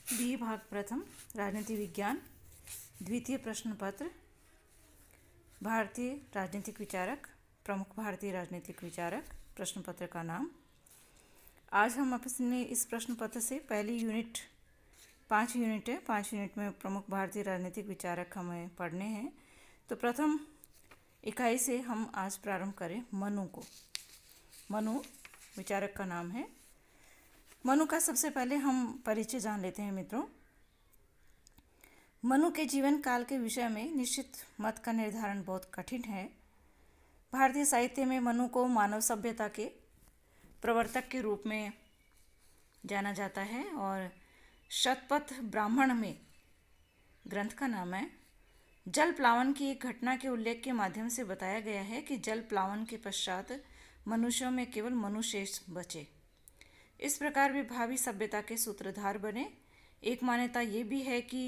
B भाग प्रथम राजनीति विज्ञान द्वितीय प्रश्न पत्र भारतीय राजनीतिक विचारक प्रमुख भारतीय राजनीतिक विचारक प्रश्न पत्र का नाम। आज हम अपने इस प्रश्न पत्र से पहली यूनिट 5 यूनिट है। 5 यूनिट में प्रमुख भारतीय राजनीतिक विचारक हमें पढ़ने हैं। तो प्रथम इकाई से हम आज प्रारंभ करें मनु को। मनु विचारक का नाम है। मनु का सबसे पहले हम परिचय जान लेते हैं मित्रों। मनु के जीवन काल के विषय में निश्चित मत का निर्धारण बहुत कठिन है। भारतीय साहित्य में मनु को मानव सभ्यता के प्रवर्तक के रूप में जाना जाता है और शतपथ ब्राह्मण में ग्रंथ का नाम है। जल प्लावन की एक घटना के उल्लेख के माध्यम से बताया गया है कि जल प्लावन के पश्चात मनुष्यों में केवल मनु शेष बचे। इस प्रकार वे भावी सभ्यता के सूत्रधार बने। एक मान्यता ये भी है कि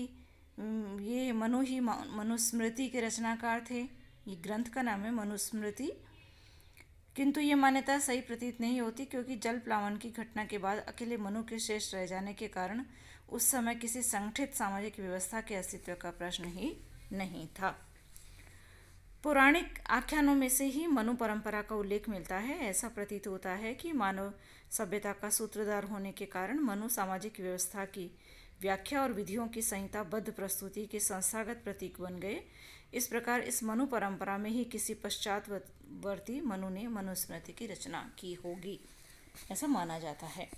ये मनु ही मनुस्मृति के रचनाकार थे। ये ग्रंथ का नाम है मनुस्मृति, किंतु ये मान्यता सही प्रतीत नहीं होती क्योंकि जल प्लावन की घटना के बाद अकेले मनु के शेष रह जाने के कारण उस समय किसी संगठित सामाजिक व्यवस्था के अस्तित्व का प्रश्न ही नहीं था। पौराणिक आख्यानों में से ही मनु परंपरा का उल्लेख मिलता है। ऐसा प्रतीत होता है कि मानव सभ्यता का सूत्रधार होने के कारण मनु सामाजिक व्यवस्था की व्याख्या और विधियों की संहिताबद्ध प्रस्तुति के संस्थागत प्रतीक बन गए। इस प्रकार इस मनु परंपरा में ही किसी पश्चातवर्ती मनु ने मनुस्मृति की रचना की होगी, ऐसा माना जाता है।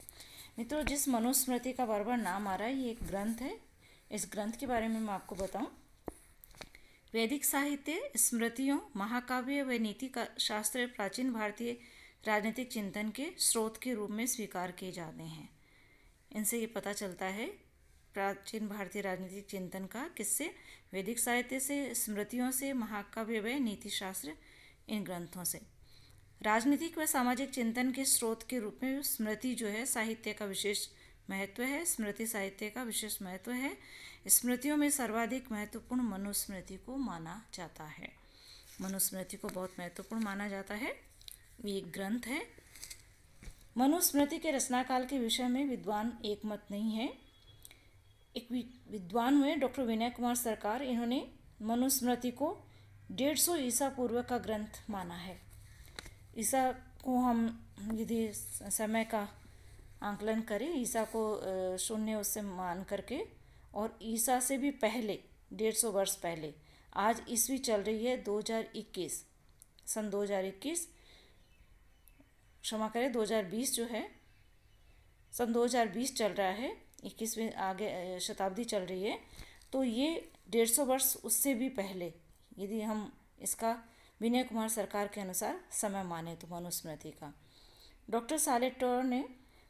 मित्रों, जिस मनुस्मृति का बार बार नाम आ रहा है, ये एक ग्रंथ है। इस ग्रंथ के बारे में मैं आपको बताऊं। वैदिक साहित्य, स्मृतियों, महाकाव्य व नीति का शास्त्र प्राचीन भारतीय राजनीतिक चिंतन के स्रोत के रूप में स्वीकार किए जाते हैं। इनसे ये पता चलता है प्राचीन भारतीय राजनीतिक चिंतन का किससे? वैदिक साहित्य से, स्मृतियों से, महाकाव्य व नीति शास्त्र, इन ग्रंथों से। राजनीतिक व सामाजिक चिंतन के स्रोत के रूप में स्मृति जो है साहित्य का विशेष महत्व है। स्मृति साहित्य का विशेष महत्व है। स्मृतियों में सर्वाधिक महत्वपूर्ण मनुस्मृति को माना जाता है। मनुस्मृति को बहुत महत्वपूर्ण माना जाता है। ये एक ग्रंथ है। मनुस्मृति के रचनाकाल के विषय में विद्वान एक मत नहीं है। एक विद्वान हुए डॉक्टर विनय कुमार सरकार, इन्होंने मनुस्मृति को 150 ईसा पूर्व का ग्रंथ माना है। ईसा को हम यदि समय का आंकलन करें, ईसा को 0 उससे मान करके, और ईसा से भी पहले 150 वर्ष पहले, आज ईस्वी चल रही है 2021, सन 2021, क्षमा करें 2020 जो है, सन 2020 चल रहा है, 21वीं आगे शताब्दी चल रही है। तो ये 150 वर्ष उससे भी पहले, यदि हम इसका विनय कुमार सरकार के अनुसार समय माने तो मनुस्मृति का। डॉक्टर सालेटोर ने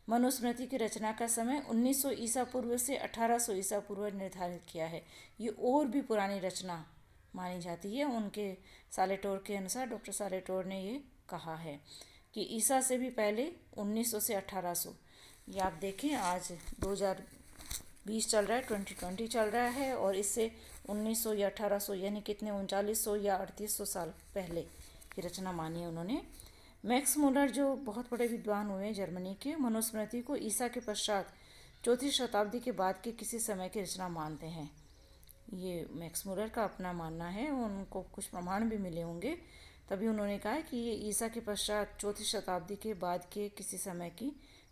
मनुस्मृति की रचना का समय 1900 ईसा पूर्व से 1800 ईसा पूर्व निर्धारित किया है। ये और भी पुरानी रचना मानी जाती है। उनके सालेटोर के अनुसार, डॉक्टर सालेटोर ने ये कहा है कि ईसा से भी पहले 1900 से 1800। ये आप देखें, आज 2020 चल रहा है, 2020 चल रहा है, और इससे 1900 या 1800 यानी कितने 3900 या 3800 साल पहले की रचना मानी है उन्होंने। मैक्स मुलर जो बहुत बड़े विद्वान हुए जर्मनी के, मनुस्मृति को ईसा के पश्चात 4वीं शताब्दी के बाद के किसी समय की रचना मानते हैं। ये मैक्स मुलर का अपना मानना है। उनको कुछ प्रमाण भी मिले होंगे, तभी उन्होंने कहा कि ये ईसा के पश्चात 4वीं शताब्दी के बाद के किसी समय की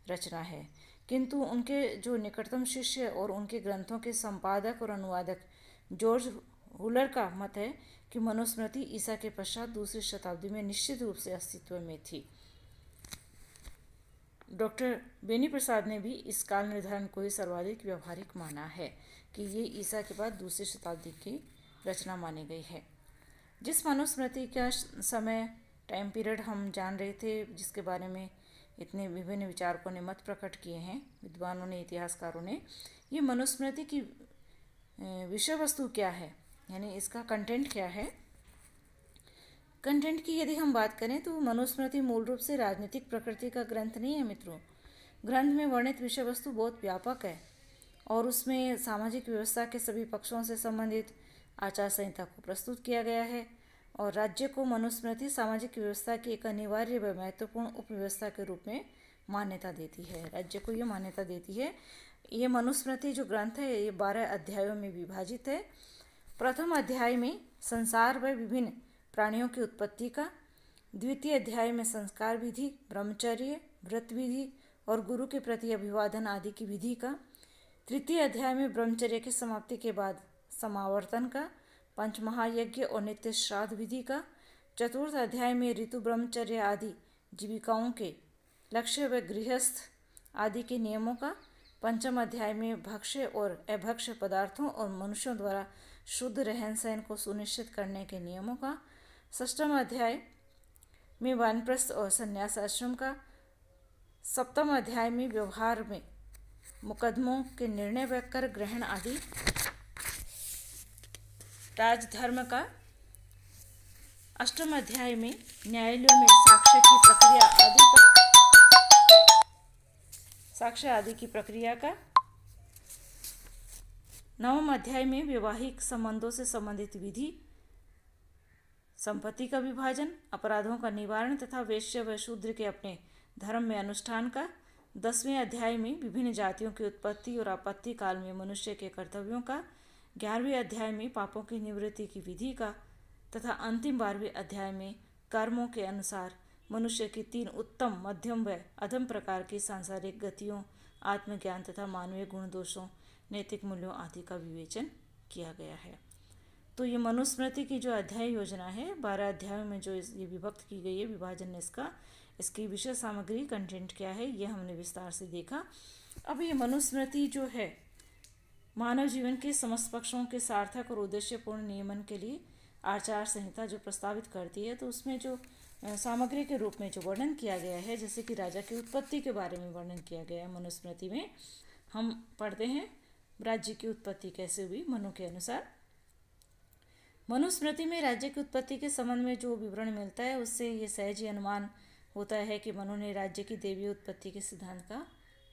रचना है। किंतु उनके जो निकटतम शिष्य और उनके ग्रंथों के संपादक और अनुवादक जॉर्ज हुलर का मत है कि मनुस्मृति ईसा के पश्चात 2री शताब्दी में निश्चित रूप से अस्तित्व में थी। डॉक्टर बेनी प्रसाद ने भी इस काल निर्धारण को ही सर्वाधिक व्यवहारिक माना है कि ये ईसा के बाद 2री शताब्दी की रचना मानी गई है। जिस मनुस्मृति का समय टाइम पीरियड हम जान रहे थे, जिसके बारे में इतने विभिन्न विचारकों ने मत प्रकट किए हैं, विद्वानों ने, इतिहासकारों ने, ये मनुस्मृति की विषय वस्तु क्या है, यानी इसका कंटेंट क्या है। कंटेंट की यदि हम बात करें तो मनुस्मृति मूल रूप से राजनीतिक प्रकृति का ग्रंथ नहीं है मित्रों। ग्रंथ में वर्णित विषय वस्तु बहुत व्यापक है और उसमें सामाजिक व्यवस्था के सभी पक्षों से संबंधित आचार संहिता को प्रस्तुत किया गया है और राज्य को मनुस्मृति सामाजिक व्यवस्था की एक अनिवार्य व महत्वपूर्ण उपव्यवस्था के रूप में मान्यता देती है। राज्य को ये मान्यता देती है ये मनुस्मृति जो ग्रंथ है ये 12 अध्यायों में विभाजित है। प्रथम अध्याय में संसार व विभिन्न प्राणियों की उत्पत्ति का, द्वितीय अध्याय में संस्कार विधि, ब्रह्मचर्य, व्रत विधि और गुरु के प्रति अभिवादन आदि की विधि का, तृतीय अध्याय में ब्रह्मचर्य की समाप्ति के बाद समावर्तन का, पंचमहायज्ञ और नित्य श्राद्ध विधि का, चतुर्थ अध्याय में ऋतु ब्रह्मचर्य आदि जीविकाओं के लक्ष्य व गृहस्थ आदि के नियमों का, पंचम अध्याय में भक्ष्य और अभक्ष्य पदार्थों और मनुष्यों द्वारा शुद्ध रहन सहन को सुनिश्चित करने के नियमों का, षष्ठम अध्याय में वानप्रस्थ और संन्यास आश्रम का, सप्तम अध्याय में व्यवहार में मुकदमों के निर्णय व कर ग्रहण आदि राजधर्म का, अष्टम अध्याय में न्यायालयों में साक्ष्य आदि की प्रक्रिया का, नवम अध्याय में वैवाहिक संबंधों से संबंधित विधि, संपत्ति का विभाजन, अपराधों का निवारण तथा वैश्य व शूद्र के अपने धर्म में अनुष्ठान का, 10वें अध्याय में विभिन्न जातियों की उत्पत्ति और आपत्ति काल में मनुष्य के कर्तव्यों का, 11वें अध्याय में पापों की निवृत्ति की विधि का तथा अंतिम 12वें अध्याय में कर्मों के अनुसार मनुष्य की 3 उत्तम, मध्यम व अधम प्रकार की सांसारिक गतियों, आत्मज्ञान तथा मानवीय गुण दोषों, नैतिक मूल्यों आदि का विवेचन किया गया है। तो ये मनुस्मृति की जो अध्याय योजना है 12 अध्यायों में जो ये विभक्त की गई है, विभाजन इसकी विषय सामग्री कंटेंट क्या है ये हमने विस्तार से देखा। अब ये मनुस्मृति जो है मानव जीवन के समस्त पक्षों के सार्थक और उद्देश्यपूर्ण नियमन के लिए आचार संहिता जो प्रस्तावित करती है, तो उसमें जो सामग्री के रूप में जो वर्णन किया गया है, जैसे कि राजा की उत्पत्ति के बारे में वर्णन किया गया है मनुस्मृति में। हम पढ़ते हैं राज्य की उत्पत्ति कैसे हुई मनु के अनुसार। मनुस्मृति में राज्य की उत्पत्ति के संबंध में जो विवरण मिलता है उससे ये सहज ही अनुमान होता है कि मनु ने राज्य की दैवीय उत्पत्ति के सिद्धांत का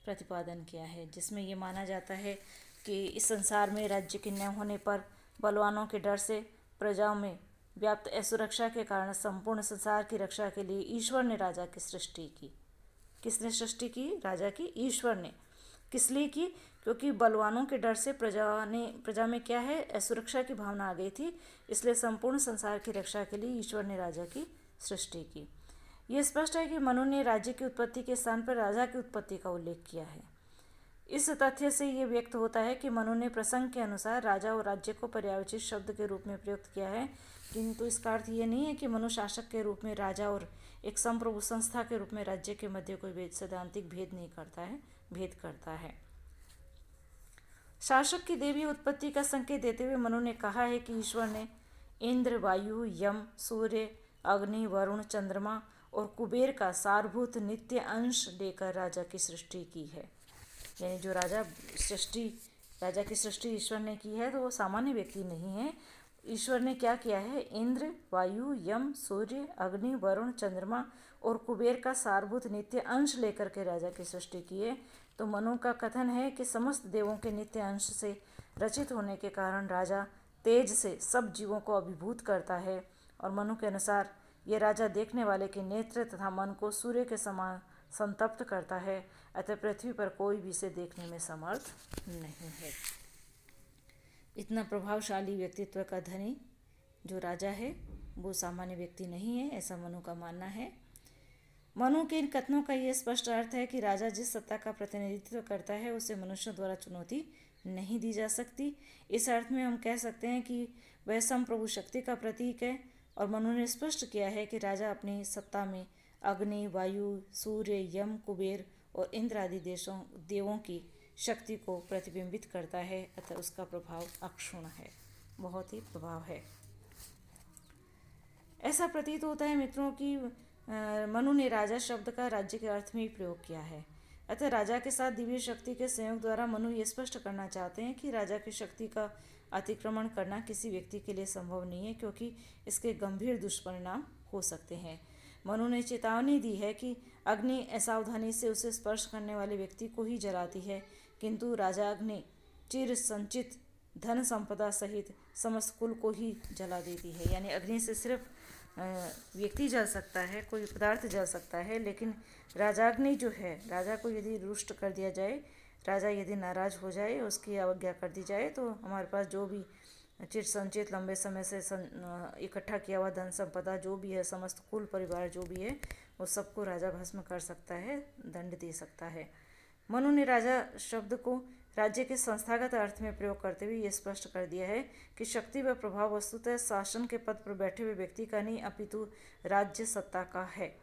प्रतिपादन किया है, जिसमें ये माना जाता है कि इस संसार में राज्य के न होने पर बलवानों के डर से प्रजाओं में व्याप्त असुरक्षा के कारण संपूर्ण संसार की रक्षा के लिए ईश्वर ने राजा की सृष्टि की। किसने सृष्टि की? राजा की, ईश्वर ने। किस लिए की? क्योंकि बलवानों के डर से प्रजा में क्या है, असुरक्षा की भावना आ गई थी, इसलिए संपूर्ण संसार की रक्षा के लिए ईश्वर ने राजा की सृष्टि की। यह स्पष्ट है कि मनु ने राज्य की उत्पत्ति के स्थान पर राजा की उत्पत्ति का उल्लेख किया है। इस तथ्य से ये व्यक्त होता है कि मनु ने प्रसंग के अनुसार राजा और राज्य को पर्यायवाची शब्द के रूप में प्रयुक्त किया है, किंतु इसका अर्थ ये नहीं है कि मनु शासक के रूप में राजा और एक संप्रभु संस्था के रूप में राज्य के मध्य कोई सैद्धांतिक भेद करता है। शासक की दैवीय उत्पत्ति का संकेत देते हुए मनु ने कहा है कि ईश्वर ने इंद्र, वायु, यम, सूर्य, अग्नि, वरुण, चंद्रमा और कुबेर का सारभूत नित्य अंश लेकर राजा की सृष्टि की है। यानी जो राजा की सृष्टि ईश्वर ने की है, तो वो सामान्य व्यक्ति नहीं है। ईश्वर ने क्या किया है? इंद्र, वायु, यम, सूर्य, अग्नि, वरुण, चंद्रमा और कुबेर का सारभूत नित्य अंश लेकर के राजा की सृष्टि की है। तो मनु का कथन है कि समस्त देवों के नित्य अंश से रचित होने के कारण राजा तेज से सब जीवों को अभिभूत करता है, और मनु के अनुसार ये राजा देखने वाले के नेत्र तथा मन को सूर्य के समान संतप्त करता है, अतः पृथ्वी पर कोई भी इसे देखने में समर्थ नहीं है। इतना प्रभावशाली व्यक्तित्व का धनी जो राजा है वो सामान्य व्यक्ति नहीं है, ऐसा मनु का मानना है। मनु के इन कथनों का यह स्पष्ट अर्थ है कि राजा जिस सत्ता का प्रतिनिधित्व करता है उसे मनुष्यों द्वारा चुनौती नहीं दी जा सकती। इस अर्थ में हम कह सकते हैं कि वह संप्रभु शक्ति का प्रतीक है, और मनु ने स्पष्ट किया है कि राजा अपनी सत्ता में अग्नि, वायु, सूर्य, यम, कुबेर और इंद्र आदि देवों की शक्ति को प्रतिबिंबित करता है, अतः उसका प्रभाव अक्षुण्ण है, बहुत ही प्रभाव है। ऐसा प्रतीत होता है मित्रों कि मनु ने राजा शब्द का राज्य के अर्थ में ही प्रयोग किया है। अतः राजा के साथ दिव्य शक्ति के संयोग द्वारा मनु ये स्पष्ट करना चाहते हैं कि राजा की शक्ति का अतिक्रमण करना किसी व्यक्ति के लिए संभव नहीं है, क्योंकि इसके गंभीर दुष्परिणाम हो सकते हैं। मनु ने चेतावनी दी है कि अग्नि असावधानी से उसे स्पर्श करने वाले व्यक्ति को ही जलाती है, किंतु राजा अग्नि चिर संचित धन संपदा सहित समस्त कुल को ही जला देती है। यानी अग्नि से सिर्फ व्यक्ति जल सकता है, कोई पदार्थ जल सकता है, लेकिन राजाग्नि जो है, राजा को यदि रुष्ट कर दिया जाए, राजा यदि नाराज हो जाए, उसकी अवज्ञा कर दी जाए, तो हमारे पास जो भी चिर संचित लंबे समय से इकट्ठा किया हुआ धन संपदा जो भी है, समस्त कुल परिवार जो भी है, वो सबको राजा भस्म कर सकता है, दंड दे सकता है। मनु ने राजा शब्द को राज्य के संस्थागत अर्थ में प्रयोग करते हुए ये स्पष्ट कर दिया है कि शक्ति व प्रभाव वस्तुतः शासन के पद पर बैठे हुए व्यक्ति का नहीं, अपितु राज्य सत्ता का है।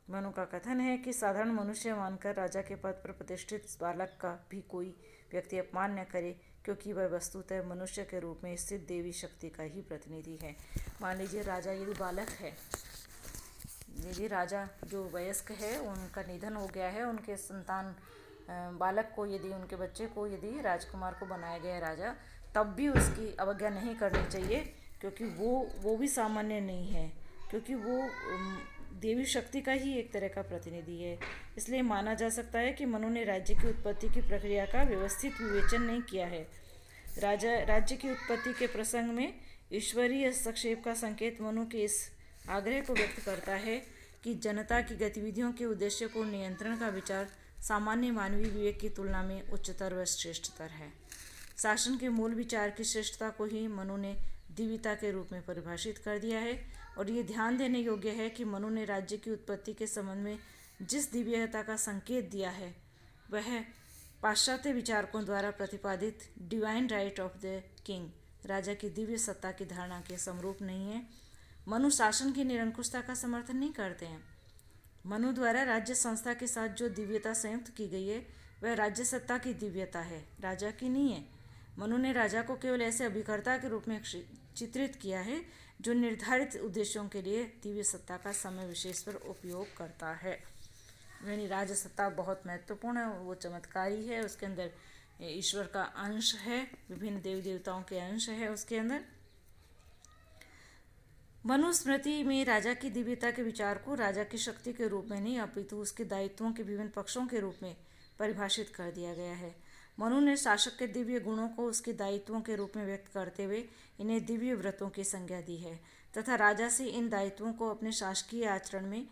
मनु का कथन है कि साधारण मनुष्य मानकर राजा के पद पर प्रतिष्ठित बालक का भी कोई व्यक्ति अपमान न करे, क्योंकि वह वस्तुतः मनुष्य के रूप में स्थित देवी शक्ति का ही प्रतिनिधि है। मान लीजिए राजा यदि बालक है, यदि राजा जो वयस्क है उनका निधन हो गया है, उनके संतान बालक को यदि, उनके बच्चे को यदि राजकुमार को बनाया गया है राजा, तब भी उसकी अवज्ञा नहीं करनी चाहिए, क्योंकि वो भी सामान्य नहीं है, क्योंकि वो देवी शक्ति का ही एक तरह का प्रतिनिधि है। इसलिए माना जा सकता है कि मनु ने राज्य की उत्पत्ति की प्रक्रिया का व्यवस्थित विवेचन नहीं किया है। राज्य की उत्पत्ति के प्रसंग में ईश्वरीय हस्तक्षेप का संकेत मनु के इस आग्रह को व्यक्त करता है कि जनता की गतिविधियों के उद्देश्य को नियंत्रण का विचार सामान्य मानवीय विवेक की तुलना में उच्चतर व श्रेष्ठतर है। शासन के मूल विचार की श्रेष्ठता को ही मनु ने दिव्यता के रूप में परिभाषित कर दिया है, और ये ध्यान देने योग्य है कि मनु ने राज्य की उत्पत्ति के संबंध में जिस दिव्यता का संकेत दिया है वह पाश्चात्य विचारकों द्वारा प्रतिपादित divine right of the king, राजा की दिव्य सत्ता की धारणा के समरूप नहीं है। मनु शासन की निरंकुशता का समर्थन नहीं करते हैं। मनु द्वारा राज्य संस्था के साथ जो दिव्यता संयुक्त की गई है वह राज्य सत्ता की दिव्यता है, राजा की नहीं है। मनु ने राजा को केवल ऐसे अभिकर्ता के रूप में चित्रित किया है जो निर्धारित उद्देश्यों के लिए दिव्य सत्ता का समय विशेष पर उपयोग करता है। यानी राज सत्ता बहुत महत्वपूर्ण है, वो चमत्कारी है, उसके अंदर ईश्वर का अंश है, विभिन्न देवी देवताओं के अंश है उसके अंदर। मनुस्मृति में राजा की दिव्यता के विचार को राजा की शक्ति के रूप में नहीं, अपितु उसके दायित्वों के विभिन्न पक्षों के रूप में परिभाषित कर दिया गया है। मनु ने शासक के दिव्य गुणों को उसके दायित्वों के रूप में व्यक्त करते हुए इन्हें दिव्य व्रतों की संज्ञा दी है तथा राजा से इन दायित्वों को अपने शासकीय आचरण में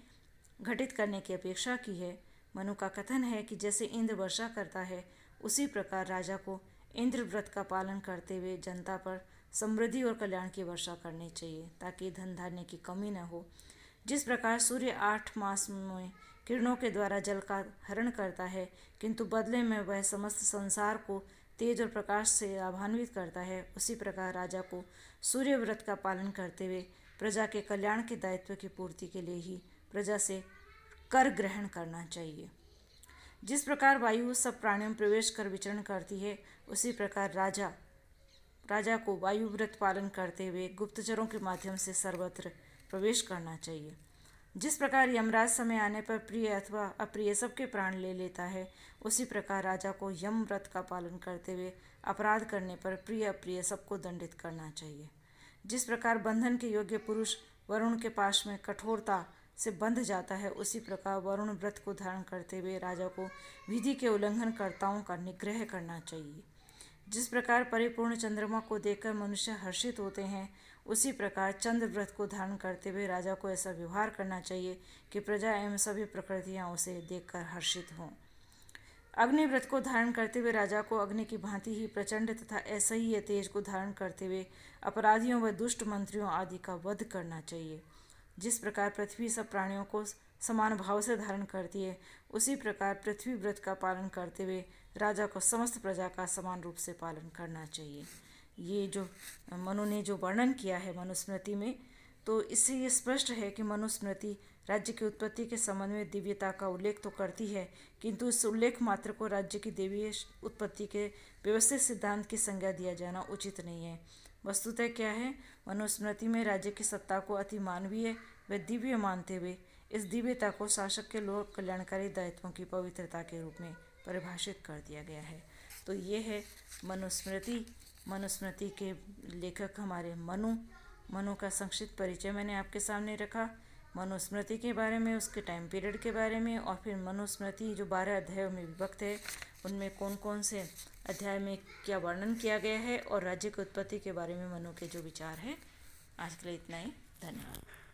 घटित करने की अपेक्षा की है। मनु का कथन है कि जैसे इंद्र वर्षा करता है, उसी प्रकार राजा को इंद्र व्रत का पालन करते हुए जनता पर समृद्धि और कल्याण की वर्षा करनी चाहिए, ताकि धन धान्य की कमी न हो। जिस प्रकार सूर्य 8 मास में किरणों के द्वारा जल का हरण करता है, किंतु बदले में वह समस्त संसार को तेज और प्रकाश से लाभान्वित करता है, उसी प्रकार राजा को सूर्य व्रत का पालन करते हुए प्रजा के कल्याण के दायित्व की पूर्ति के लिए ही प्रजा से कर ग्रहण करना चाहिए। जिस प्रकार वायु सब प्राणियों में प्रवेश कर विचरण करती है, उसी प्रकार राजा को वायु व्रत पालन करते हुए गुप्तचरों के माध्यम से सर्वत्र प्रवेश करना चाहिए। जिस प्रकार यमराज समय आने पर प्रिय अथवा अप्रिय सबके प्राण ले लेता है, उसी प्रकार राजा को यम व्रत का पालन करते हुए अपराध करने पर प्रिय अप्रिय सबको दंडित करना चाहिए। जिस प्रकार बंधन के योग्य पुरुष वरुण के पाश में कठोरता से बंध जाता है, उसी प्रकार वरुण व्रत को धारण करते हुए राजा को विधि के उल्लंघनकर्ताओं का निग्रह करना चाहिए। जिस प्रकार परिपूर्ण चंद्रमा को देखकर मनुष्य हर्षित होते हैं, उसी प्रकार चंद्र व्रत को धारण करते हुए राजा को ऐसा व्यवहार करना चाहिए कि प्रजा एवं सभी प्रकृतियाँ उसे देखकर हर्षित हों। अग्नि व्रत को धारण करते हुए राजा को अग्नि की भांति ही प्रचंड तथा ऐसा ही यह तेज को धारण करते हुए अपराधियों व दुष्ट मंत्रियों आदि का वध करना चाहिए। जिस प्रकार पृथ्वी सब प्राणियों को समान भाव से धारण करती है, उसी प्रकार पृथ्वी व्रत का पालन करते हुए राजा को समस्त प्रजा का समान रूप से पालन करना चाहिए। ये जो मनु ने जो वर्णन किया है मनुस्मृति में, तो इससे ये स्पष्ट है कि मनुस्मृति राज्य की उत्पत्ति के संबंध में दिव्यता का उल्लेख तो करती है, किंतु इस उल्लेख मात्र को राज्य की देवीय उत्पत्ति के व्यवस्थित सिद्धांत की संज्ञा दिया जाना उचित नहीं है। वस्तुतः क्या है, मनुस्मृति में राज्य की सत्ता को अति मानवीय व दिव्य मानते हुए इस दिव्यता को शासक के लोक कल्याणकारी दायित्वों की पवित्रता के रूप में परिभाषित कर दिया गया है। तो ये है मनुस्मृति। मनुस्मृति के लेखक हमारे मनु का संक्षिप्त परिचय मैंने आपके सामने रखा। मनुस्मृति के बारे में, उसके टाइम पीरियड के बारे में, और फिर मनुस्मृति जो 12 अध्यायों में विभक्त है, उनमें कौन कौन से अध्याय में क्या वर्णन किया गया है, और राज्य की उत्पत्ति के बारे में मनु के जो विचार है। आज के लिए इतना ही। धन्यवाद।